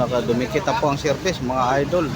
Nakadumikit na po ang service mga idol.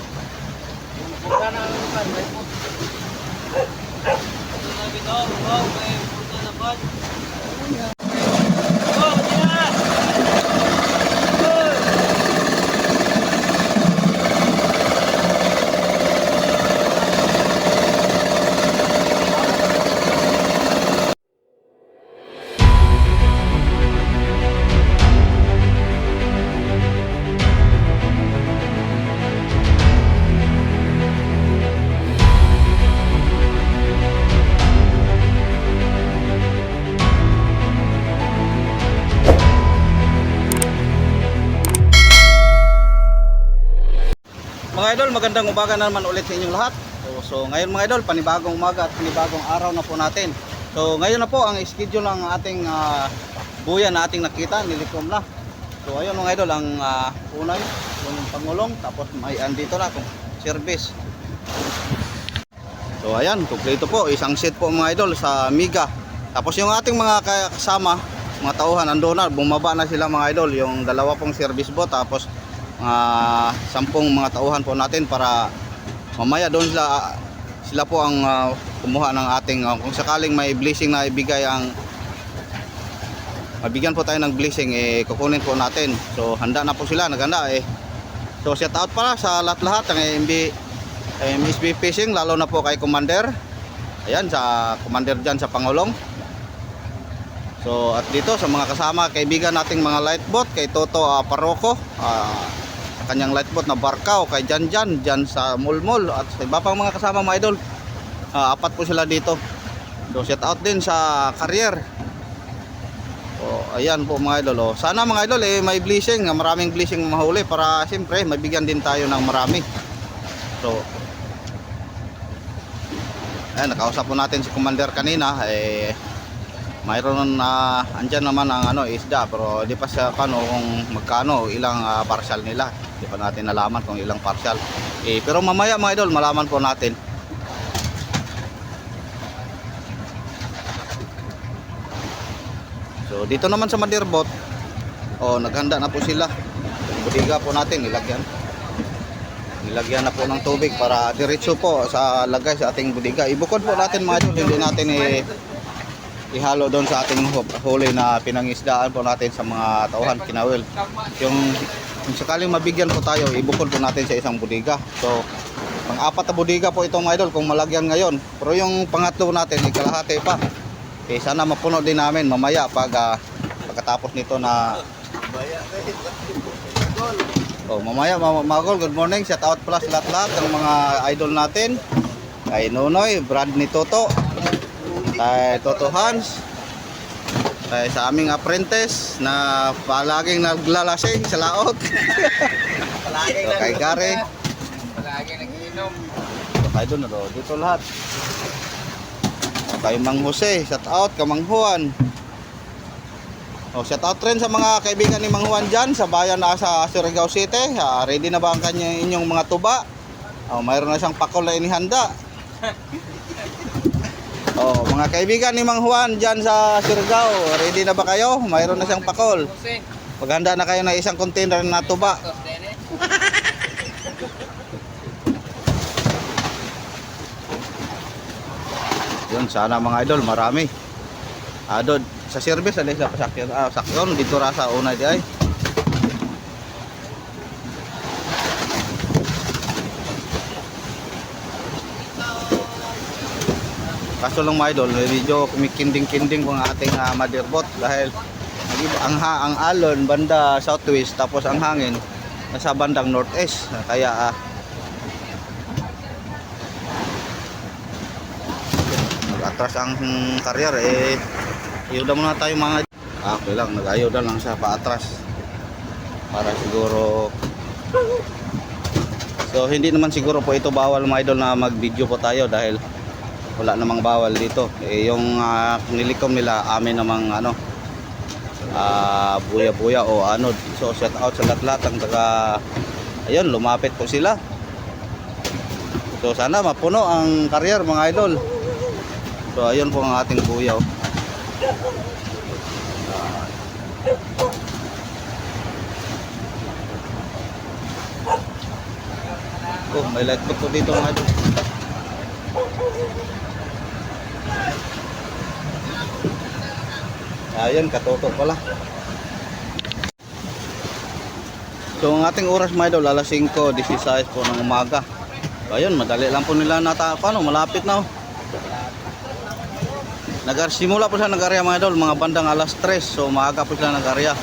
Mga idol, magandang umaga na naman ulit sa inyong lahat. So ngayon mga idol, panibagong umaga at panibagong araw na po natin. So ngayon na po ang schedule ng ating buya na ating nakita, nilikom na. So ayun mga idol, ang unay, yung pangulong, tapos may andito na kung service. So ayan, kumpleto po, isang set po mga idol sa Miga. Tapos yung ating mga kasama, mga tauhan, ando na, bumaba na sila mga idol. Yung dalawa pong service boat, tapos 10 mga tauhan po natin para mamaya doon sila po ang kumuha ng ating kung sakaling may blessing na ibigay ang mabigyan po tayo ng blessing, kukunin po natin. So handa na po sila, naghanda So shout out pala sa lahat-lahat ng MSB Fishing, lalo na po kay Commander. Ayan, sa Commander dyan sa Pangulong. So at dito sa mga kasama, kaibigan nating mga light boat, kay Toto Paroko, kanyang lightboat na Barkaw, kay Janjan dyan sa Mulmul, at sa iba pang mga kasama mga idol. Apat po sila dito. So shout out din sa Carrier. Ayan po mga idol. Sana mga idol may blessing, maraming blessing mahuli para siyempre mabigyan din tayo ng marami. So ayan, nakausap po natin si Commander kanina. Mayroon andyan naman ang isda, pero di pa siya kung magkano, ilang parcel nila. Di pa natin nalaman kung ilang parcel. Pero mamaya mga idol, malaman po natin. So dito naman sa Mandirbot, naghanda na po sila. Budiga po natin, nilagyan na po ng tubig para diretso po sa lagay sa ating budiga. Ibukod po natin mga idol, hindi natin ihalo doon sa ating huli na pinangisdaan po natin sa mga tauhan, kinawil. Yung sakaling mabigyan po tayo, ibukod po natin sa isang budiga. So pang-apat na budiga po itong idol kung malagyan ngayon. Pero yung pangatlo natin, kalahati pa. Sana mapuno din namin mamaya pagkatapos nito na mamaya Magol, good morning. Shout out pala sa lahat ng mga idol natin. Kay Nonoy, Brad ni Toto, kay Toto Hans, kay sa aming apprentice na palaging naglalasing sa laot. So, kay Gary, palaging nagiinom. so, kay doon dito lahat. Kay Mang Jose, shout out kay Mang Juan. Shout out rin sa mga kaibigan ni Mang Juan dyan sa bayan na sa Surigao City. Ready na ba ang inyong mga tuba? Mayroon na siyang pakol na inihanda. Mga kaibigan ni Mang Juan dyan sa Surigao, ready na ba kayo? Mayroon na siyang pakol. Paghanda na kayo ng isang container na tuba. Yun, sana mga idol, marami. Doon sa service, alay sa pasakyan. Sakyon, dito rasa una di ay. Kaso lang mga idol, medyo kumikinding-kinding po ang ating Mandirbot dahil ang alon banda southwest, tapos ang hangin nasa bandang northeast. Kaya nag-atras ang Carrier. Ayuda muna tayo mga okay lang, nag-ayuda lang siya paatras para siguro. So hindi naman siguro po ito bawal mga idol na mag-video po tayo dahil wala namang bawal dito. Yung nilikom nila, amin namang buya-buya o anod. So shout out sa lahat-lahat ang ayun, lumapit po sila. So sana mapuno ang Carrier mga idol. So ayun po ang ating buyaw. Oh, may light po dito mga idol. Ayan, katoto pala. So ang ating oras mga idol, alas 5:16 po ng umaga. So, ayun, madali lang po nila malapit na oh. Simula po sila nag-area mga idol, mga bandang alas 3. So maaga po sila nag-area.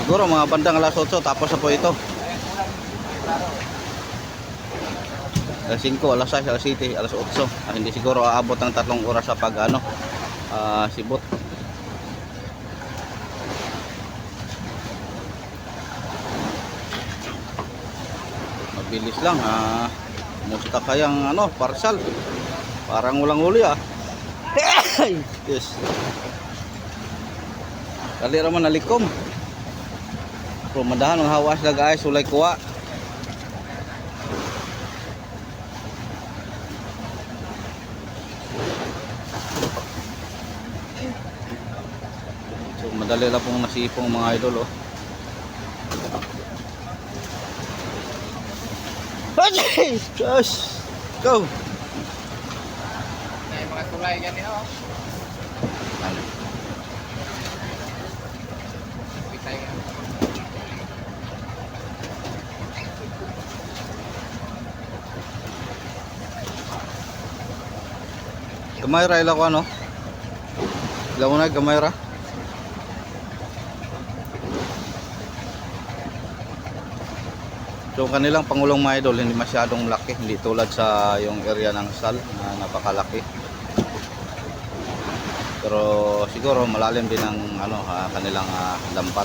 Siguro mga bandang alas 8 tapos na po ito. Alas 5, alas 6, alas 7, alas 8. Hindi siguro aabot ng 3 oras sa pag sibot. Mabilis lang musta kayang parsal. Parang walang huli Yes. Kali raman nalikom. Pero madahan ang hawas na guys, ulay kuha. So madali lang pong nasipong mga idol Just go. May mga tulay ganyan Pitay nga. Gamay ra ila ko Ila mo na gamay ra. So kanilang pangulong mga idol hindi masyadong laki, hindi tulad sa yung area ng Sal na napakalaki. Pero siguro malalim din ang kanilang lampat.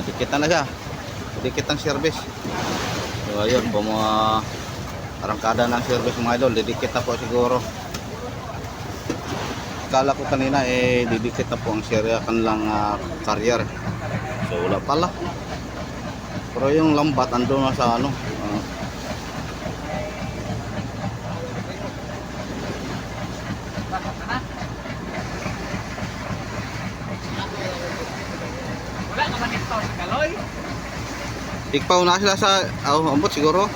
Dikit na siya. Dikit ang service. So ayun, arangkada ng service mga idol, didikit na po siguro. Kala ko kanina didikit na po ang kanilang carrier. So wala pala. Pero yung lambat ando na sa Wala naman ito sa kaloy. Ikpaw na sila sa ambot siguro.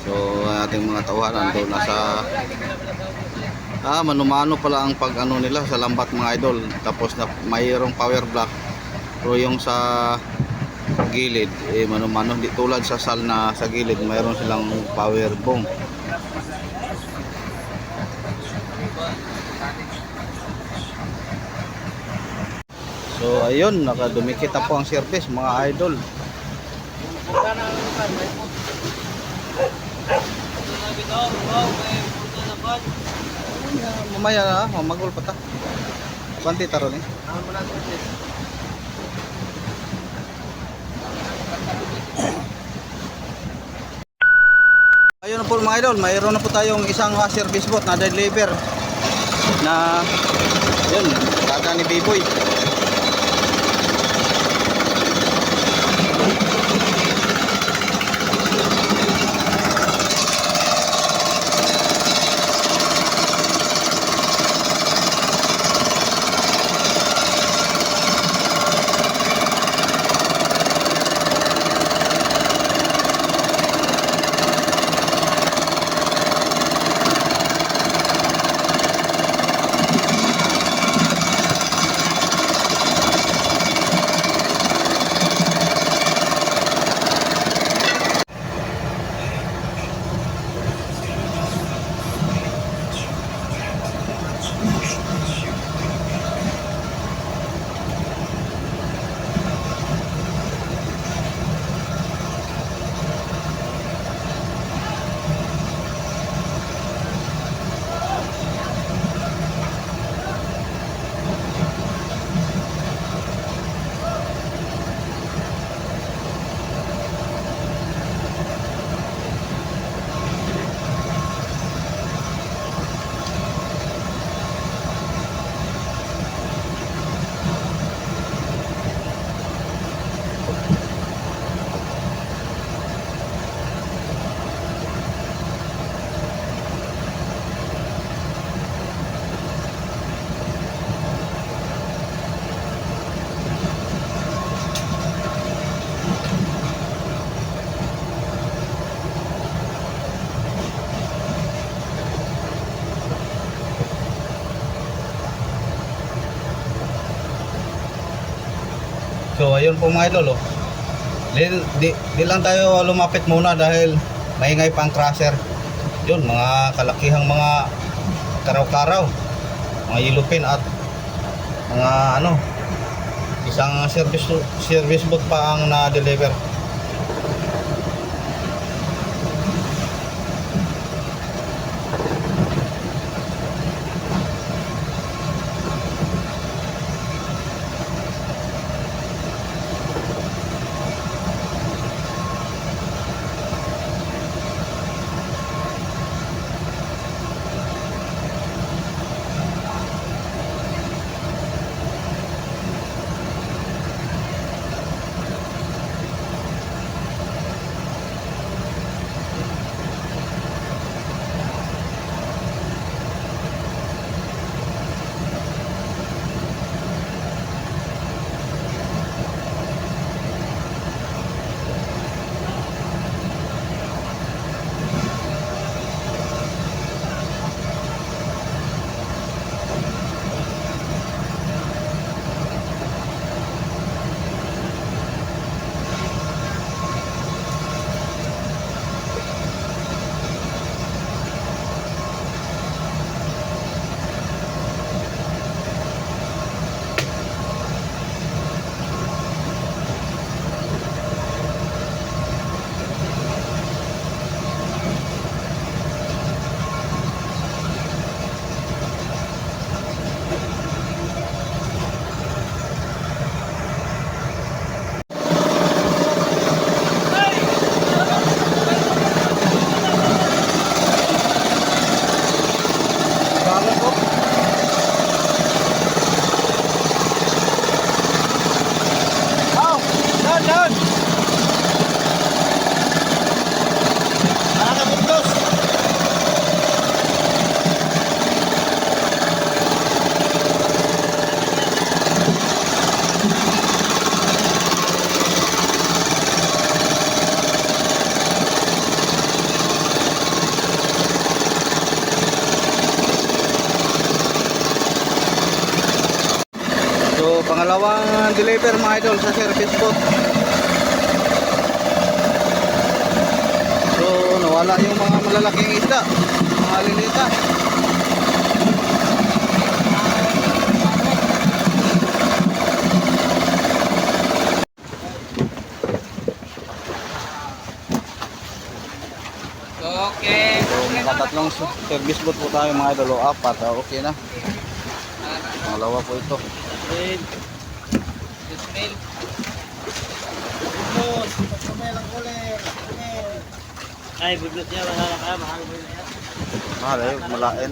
So ating mga tauhan ando na sa manumano pala ang nila sa lambat mga idol. Tapos na mayroong power block. Pero yung sa gilid manumano, hindi tulad sa Sal na sa gilid mayroon silang power boom. So ayun, nakadumikit na po ang service mga idol. Mamaya na, mamagol pa ta. Panti taro ni. Ayun na po mga idol, mayroon na po tayong isang service bot na deliver na yun, kaka ni B-Boy. So ayun po mga idol, oh. Di lang tayo lumapit muna dahil maingay pa ang crusher. Yun, mga kalakihang mga karaw-karaw, mga yellowfin at mga ano, isang service boat pa ang na-deliver. So pangalawang deliver mga idol sa service boat. So nawala yung mga malalaking isda, mga lilita. Okay. So nakatatlong service boat po tayo mga idol, o apat, okay na. Pangalawa po ito. Smell. Ay, budlot niya, mahal mo yan. Mahal eh, malain.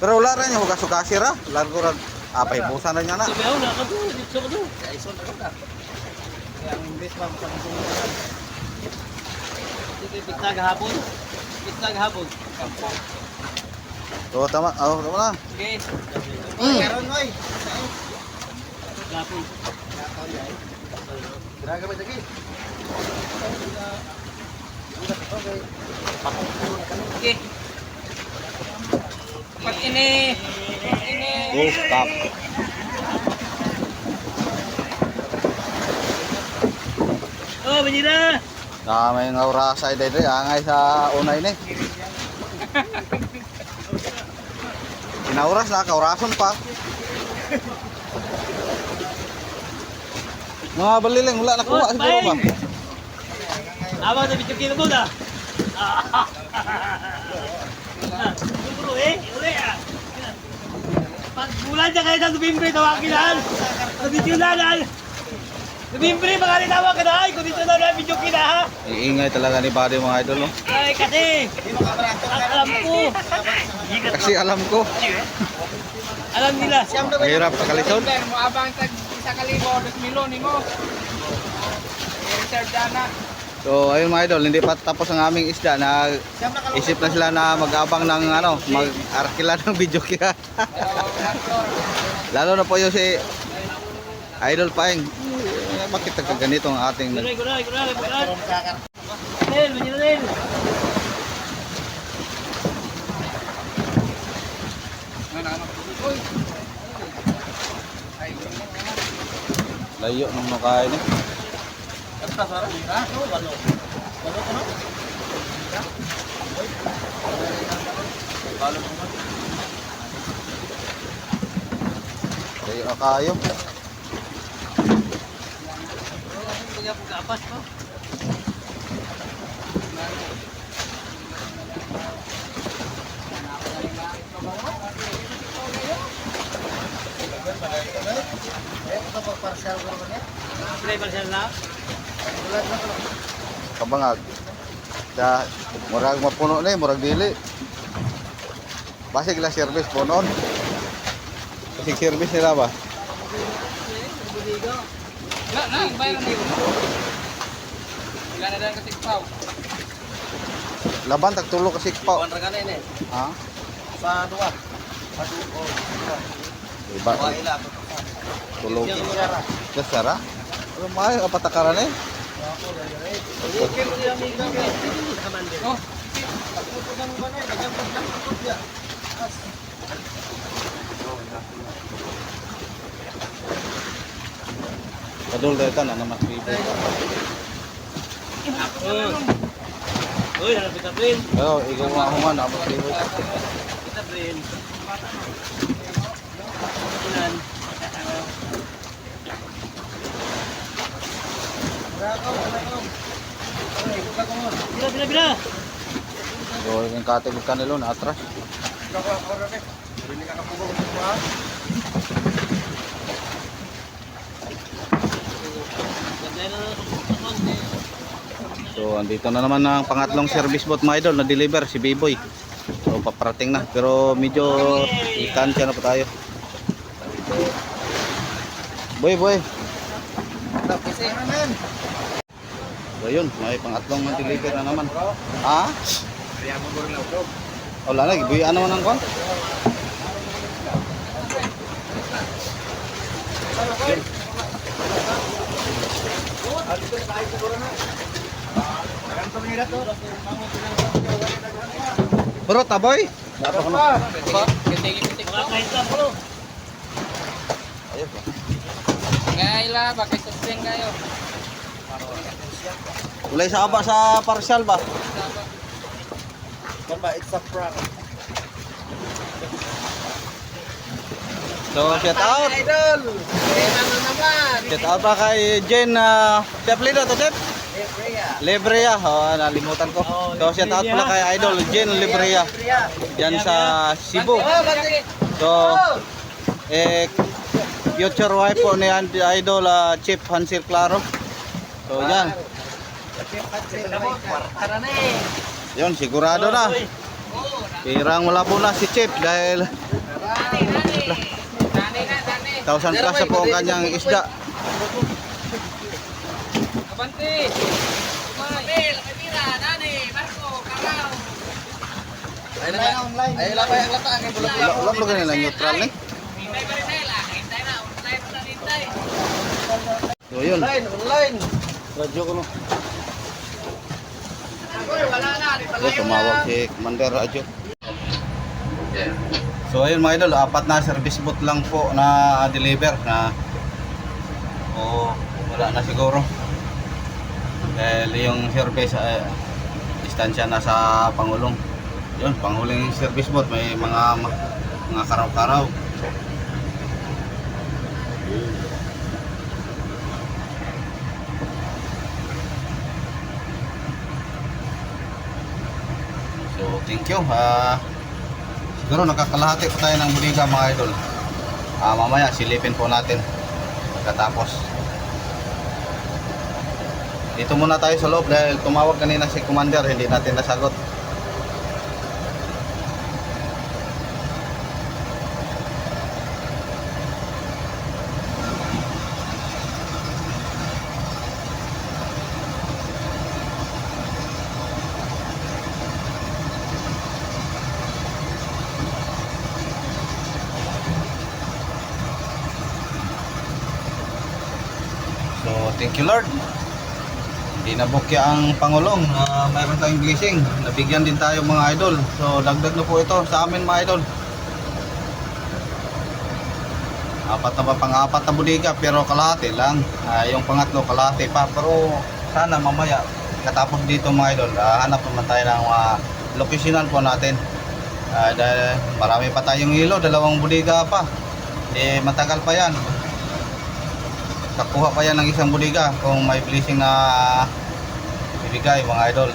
Pero wala rin yung hugas-hugasir ha. Largo rin. Apay, busan rin niya na. Sabi ako, nakadun, dito ka doon. Ang best ma'am sa mga Sige, pitnag hapon. Pitnag hapon. So tama, tama na. Okay. Meron oy. Hapon. Grabe ba lagi? Okay. Pag ini. Go, stop. Oh, banira. May nga orasa ito angay sa unay ni. Kinauras na, kaurason pa. Mga baliling, wala nakuha siguro ba? Abang sa video kilo mo na. Siguro uli ah. Pag bulan dyan kayo sa November, tawagin na. Sa video na na. November, mga tawag ka na. Kung dito na video kina ha. Iingay talaga ni Buddy mga idol. No? Ay, kasi. Alam ko. Kasi alam ko, Alam nila. mahirap sa kalisod. Mo abang tag isa ka libo, 2,000 nimo. I-reserve dana. So ayun mga idol, hindi pa tapos ang aming isda na isip na sila na mag-abang ng ano, mag-arkila ng video kaya. Lalo na po yung si Idol Paeng. Bakit ganito ang ating Guray. Nel, manila Nel. Ano? Uy. Layo nung nakain eh. Layo na kayo. Play parcel na. Kabangag. Sa murag mapuno na murag dili. Basig la service punon. Basig service nila ba? Bayar na. Wala na lang kasi pao. Laban tag tulo kasi pa. Kontra ka na ini. Ha? Sa dua. Sa dua. Iba Ila. tulog. Dasara? Ano may apatakaran eh? Oh. Kadul dito na naman bibo. Uy, harap kita Prin. Pero ikaw nga human na mas bibo. Kita Prin. Ilan? Bila. So yung katig kanilo na atras. So andito na naman ang pangatlong service boat mga idol na deliver si Biboy. So paparating na pero medyo ikansya na po tayo. Boy. So yun, may pangatlong na deliver na naman. Ha? Wala na, gibuyaan naman ang kon. Bro, taboy? Dapat ko na. Mga kahit lang bro. Ayun ba? Ngaila, bakit sustain kayo? Ulay sa aba sa partial ba? It's a prank. So, shout out. Idol! Ano naman? Shout out pa kay Jen Chef Lido to Chef? Librea. Oh, nalimutan ko. So, shout out pala kay Idol Jen Librea. Yan sa Cebu. So, future wife po ni Idol Chief Hansel Claro. So, yan. Yun, sigurado na. Pirang malabo na si Chief dahil 1,000 plus na po ang kanyang isda. Abante! Mabel, Kamira, Nani, Marco, Karaw. Ay, la pa yung lata ang bulak. Alam mo ganun lang neutral ni. Hintay pa rin sila. Hintay na. Online pa na hintay. So, yun. Online. Radyo ko no. Wala na. Yes, tumawag si Commander Radyo. So ayun mga idol, 4 na service boat lang po na deliver na wala na siguro. Dahil yung service distansya na sa Pangulong. Yun, Pangulong service boat may mga karaw-karaw. So thank you. Siguro nakakalahati po tayo ng buliga mga idol. Mamaya silipin po natin pagkatapos. Dito muna tayo sa loob dahil tumawag kanina si Commander, hindi natin nasagot. So, thank you Lord. Hindi nabukya ang Pangulong. Mayroon tayong blessing. Nabigyan din tayo mga idol. So, dagdag na po ito sa amin mga idol. pang-apat na bodega pero kalahati lang. Yung pangatlo kalahati pa, pero sana mamaya katapos dito mga idol, hanap naman tayo ng locationan po natin. Dahil marami pa tayong hilo, 2 bodega pa. Matagal pa yan. Kakuha pa yan ng isang bodega kung may blessing na ibigay mga idol.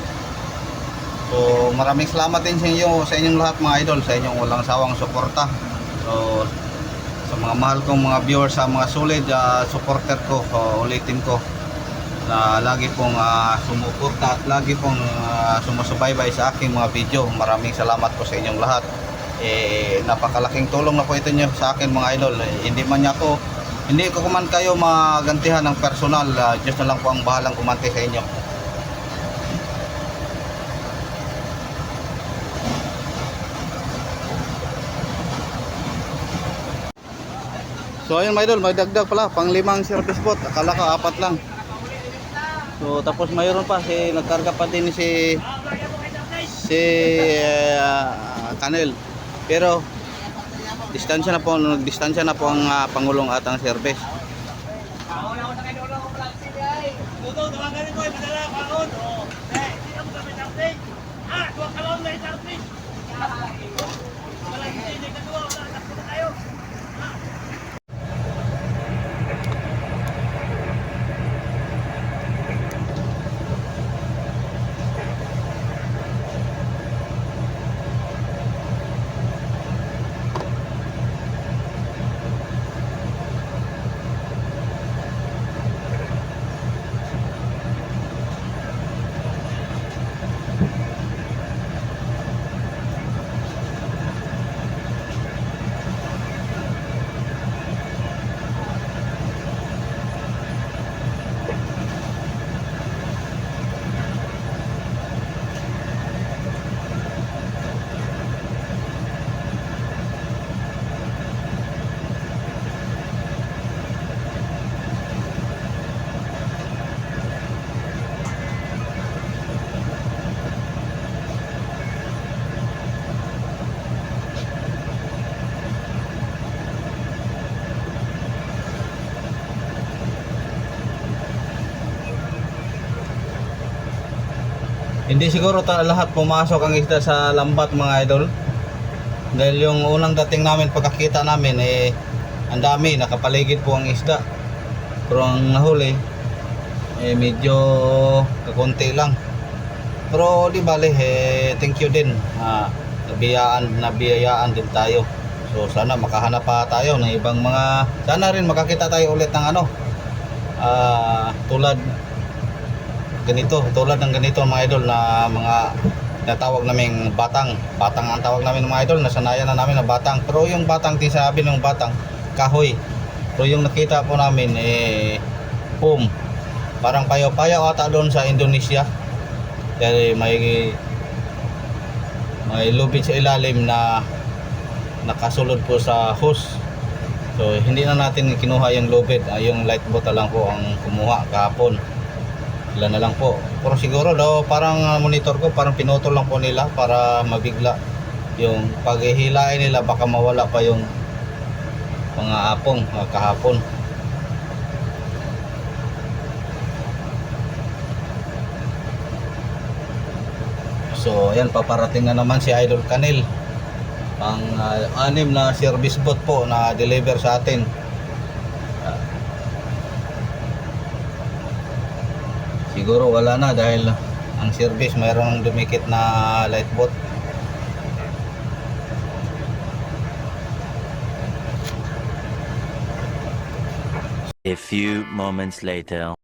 So maraming salamat din sa inyong lahat mga idol, sa inyong walang sawang suporta. So sa mga mahal kong mga viewers, sa mga solid supporter ko, ulitin ko na lagi pong sumuporta at lagi pong sumusubaybay sa aking mga video. Maraming salamat po sa inyong lahat. Napakalaking tulong na po ito nyo sa akin mga idol. Hindi ko man kayo magantihan ng personal. Diyos na lang po ang bahalang kumante sa inyo. So ayun mga idol, may dagdag pala, pang 5 service boat. Akala ko 4 lang. So tapos mayroon pa nagkarga pa din si Kanel. Pero nagdistansya na po ang Pangulong at ang service. Hindi siguro lahat pumasok ang isda sa lambat mga idol. Dahil yung unang dating namin, pagkakita namin ang dami, nakapaligid po ang isda. Pero ang nahuli medyo kakunti lang. Pero di bale, thank you din. Nabiyayaan din tayo. So sana makahanap pa tayo ng ibang sana rin makakita tayo ulit ng tulad ng ganito mga idol, na mga natawag naming batang ang tawag namin mga idol. Nasanayan na namin na batang, pero yung batang, sabi ng batang kahoy, pero yung nakita po namin boom, parang payaw-payaw ata doon sa Indonesia. Dahil may lubid sa ilalim na nakasulod po sa hose. So hindi na natin kinuha yung lubid, yung light boat lang po ang kumuha kahapon. Sila na lang po. Pero siguro daw parang monitor ko, parang pinutol lang po nila para mabigla yung paghihilain nila, baka mawala pa yung mga apong kahapon. So ayan, paparating na naman si Idol Kanel, ang 6 na service boat po na deliver sa atin. Siguro wala na dahil ang service mayroong dumikit na light boat. A few moments later.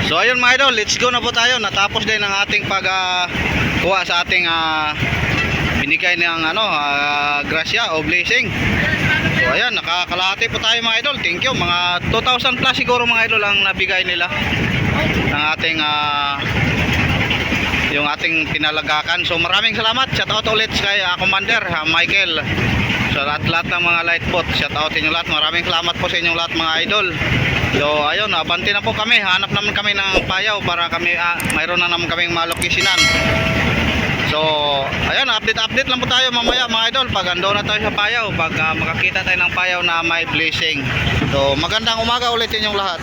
So ayun mga idol, let's go na po tayo. Natapos din ang ating pagkuha sa ating binigay ng grasya o blessing. So ayan, nakakalahati po tayo mga idol. Thank you. Mga 2,000 plus siguro mga idol ang nabigay nila ng ating yung ating pinalagakan. So maraming salamat. Shout out ulit kay Commander Michael. So lahat ng mga light boat, shout out inyo lahat. Maraming salamat po sa inyong lahat mga idol. So ayun, abanti na po kami. Hanap naman kami ng payaw para kami mayroon na naman kaming malokisinan. So So, ayan, update lang po tayo mamaya mga idol pag ando na tayo sa payaw, pag makakita tayo ng payaw na may blessing. So, magandang umaga ulit inyong lahat.